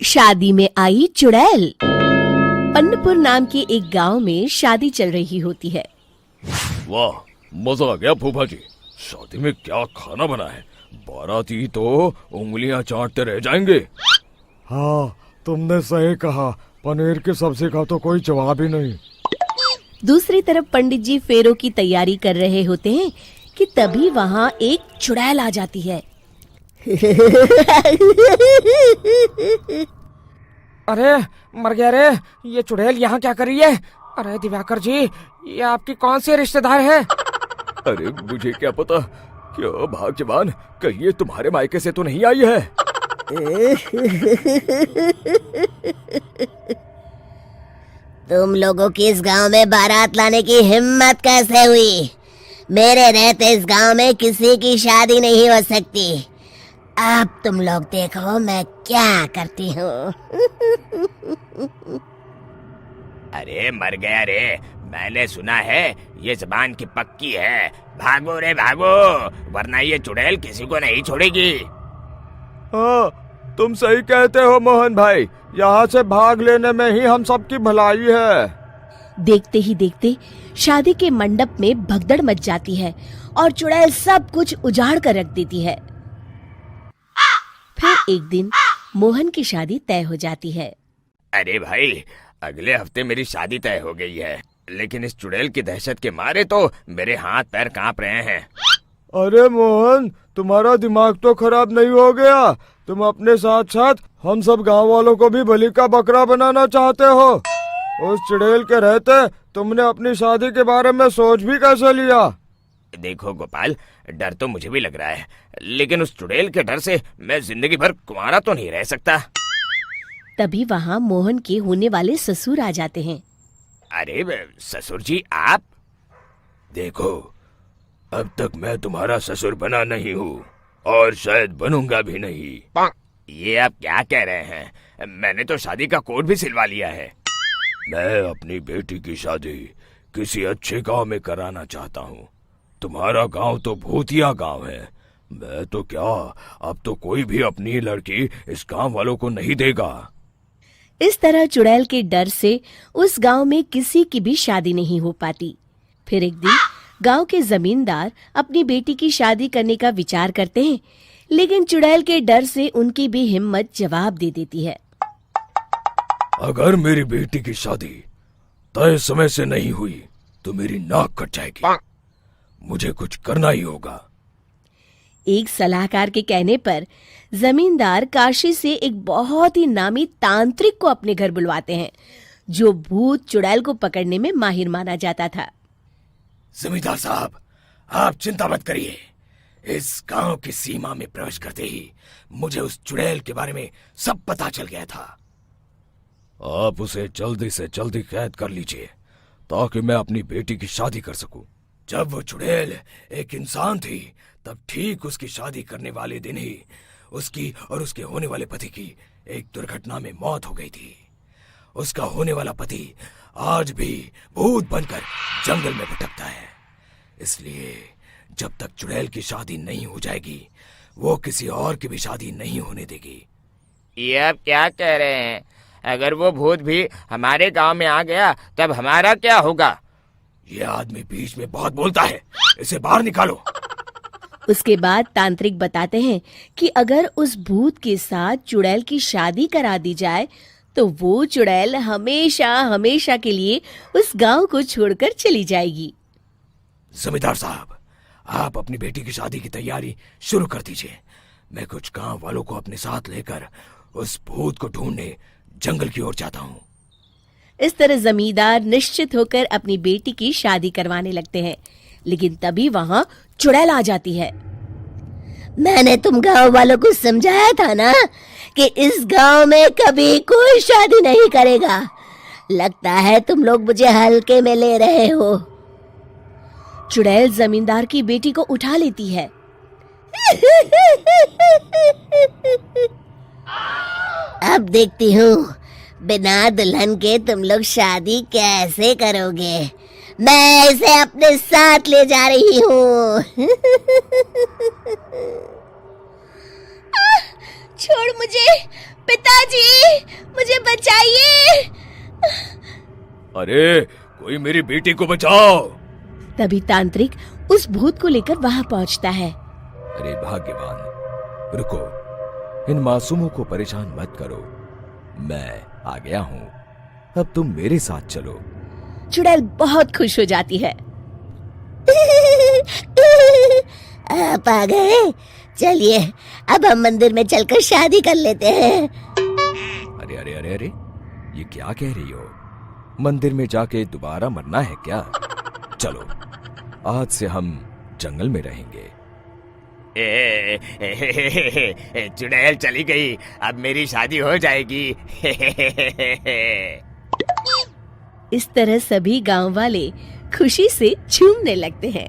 शादी में आई चुड़ैल। पन्नपुर नाम के एक गांव में शादी चल रही होती है। वाह, मजा आ गया फूफा जी। शादी में क्या खाना बना है, बाराती तो उंगलियां चाटते रह जाएंगे। हाँ, तुमने सही कहा, पनीर की सब्जी का तो कोई जवाब ही नहीं। दूसरी तरफ पंडित जी फेरों की तैयारी कर रहे होते हैं कि तभी वहाँ एक चुड़ैल आ जाती है। अरे मर गया रे, ये चुड़ैल यहाँ क्या कर रही है? अरे दिवाकर जी, ये आपकी कौन सी रिश्तेदार है? अरे मुझे क्या पता, क्या भाग्यवान, कहीं ये तुम्हारे मायके से तो नहीं आई है। तुम लोगों की इस गांव में बारात लाने की हिम्मत कैसे हुई? मेरे रहते इस गांव में किसी की शादी नहीं हो सकती। अब तुम लोग देखो मैं क्या करती हूँ। अरे मर गया रे, मैंने सुना है ये जबान की पक्की है। भागो रे भागो, वरना ये चुड़ैल किसी को नहीं छोड़ेगी। हाँ, तुम सही कहते हो मोहन भाई, यहाँ से भाग लेने में ही हम सबकी भलाई है। देखते ही देखते शादी के मंडप में भगदड़ मच जाती है और चुड़ैल सब कुछ उजाड़ कर रख देती है। फिर एक दिन मोहन की शादी तय हो जाती है। अरे भाई, अगले हफ्ते मेरी शादी तय हो गई है, लेकिन इस चुड़ैल की दहशत के मारे तो मेरे हाथ पैर कांप रहे हैं। अरे मोहन, तुम्हारा दिमाग तो खराब नहीं हो गया? तुम अपने साथ साथ हम सब गांव वालों को भी बलि का बकरा बनाना चाहते हो? उस चुड़ैल के रहते तुमने अपनी शादी के बारे में सोच भी कैसे लिया? देखो गोपाल, डर तो मुझे भी लग रहा है, लेकिन उस चुड़ैल के डर से मैं जिंदगी भर कुंवारा तो नहीं रह सकता। तभी वहाँ मोहन के होने वाले ससुर आ जाते हैं। अरे ससुर जी, आप? देखो, अब तक मैं तुम्हारा ससुर बना नहीं हूँ और शायद बनूंगा भी नहीं। ये आप क्या कह रहे हैं? मैंने तो शादी का कोड भी सिलवा लिया है। मैं अपनी बेटी की शादी किसी अच्छे गांव में कराना चाहता हूँ। तुम्हारा गांव तो भूतिया गांव है। मैं तो क्या, अब तो कोई भी अपनी लड़की इस गांव वालों को नहीं देगा। इस तरह चुड़ैल के डर से उस गांव में किसी की भी शादी नहीं हो पाती। फिर एक दिन गांव के जमींदार अपनी बेटी की शादी करने का विचार करते हैं, लेकिन चुड़ैल के डर से उनकी भी हिम्मत जवाब दे देती है। अगर मेरी बेटी की शादी तय समय से नहीं हुई तो मेरी नाक कट जाएगी। मुझे कुछ करना ही होगा। एक सलाहकार के कहने पर जमींदार काशी से एक बहुत ही नामी तांत्रिक को अपने घर बुलवाते हैं, जो भूत चुड़ैल को पकड़ने में माहिर माना जाता था। जमींदार साहब, आप चिंता मत करिए। इस गांव की सीमा में प्रवेश करते ही मुझे उस चुड़ैल के बारे में सब पता चल गया था। आप उसे जल्दी से जल्दी कैद कर लीजिए ताकि मैं अपनी बेटी की शादी कर सकूं। जब वो चुड़ैल एक इंसान थी, तब ठीक उसकी शादी करने वाले दिन ही उसकी और उसके होने वाले पति की एक दुर्घटना में मौत हो गई थी। उसका होने वाला पति आज भी भूत बनकर जंगल में भटकता है। इसलिए जब तक चुड़ैल की शादी नहीं हो जाएगी, वो किसी और की भी शादी नहीं होने देगी। ये आप क्या कह रहे हैं? अगर वो भूत भी हमारे गांव में आ गया तब हमारा क्या होगा? ये आदमी बीच में बहुत बोलता है, इसे बाहर निकालो। उसके बाद तांत्रिक बताते हैं कि अगर उस भूत के साथ चुड़ैल की शादी करा दी जाए तो वो चुड़ैल हमेशा हमेशा के लिए उस गांव को छोड़कर चली जाएगी। जमींदार साहब, आप अपनी बेटी की शादी की तैयारी शुरू कर दीजिए। मैं कुछ गांव वालों को अपने साथ लेकर उस भूत को ढूंढने जंगल की ओर जाता हूँ। इस तरह जमींदार निश्चित होकर अपनी बेटी की शादी करवाने लगते हैं, लेकिन तभी वहाँ चुड़ैल आ जाती है। मैंने तुम गांव वालों को समझाया था ना कि इस गांव में कभी कोई शादी नहीं करेगा। लगता है तुम लोग मुझे हल्के में ले रहे हो। चुड़ैल जमींदार की बेटी को उठा लेती है। अब देखती हूँ बिना दुल्हन के तुम लोग शादी कैसे करोगे। मैं इसे अपने साथ ले जा रही हूँ। छोड़ मुझे, पिताजी, मुझे बचाइए। अरे कोई मेरी बेटी को बचाओ। तभी तांत्रिक उस भूत को लेकर वहां पहुंचता है। अरे भाग्यवान, रुको, इन मासूमों को परेशान मत करो, मैं आ गया हूँ, अब तुम मेरे साथ चलो। चुड़ैल बहुत खुश हो जाती है। आप आ गए, चलिए अब हम मंदिर में चलकर शादी कर लेते हैं। अरे अरे अरे अरे, ये क्या कह रही हो? मंदिर में जाके दोबारा मरना है क्या? चलो, आज से हम जंगल में रहेंगे। चुड़ैल चली गई, अब मेरी शादी हो जाएगी। इस तरह सभी गांव वाले खुशी से झूमने लगते हैं।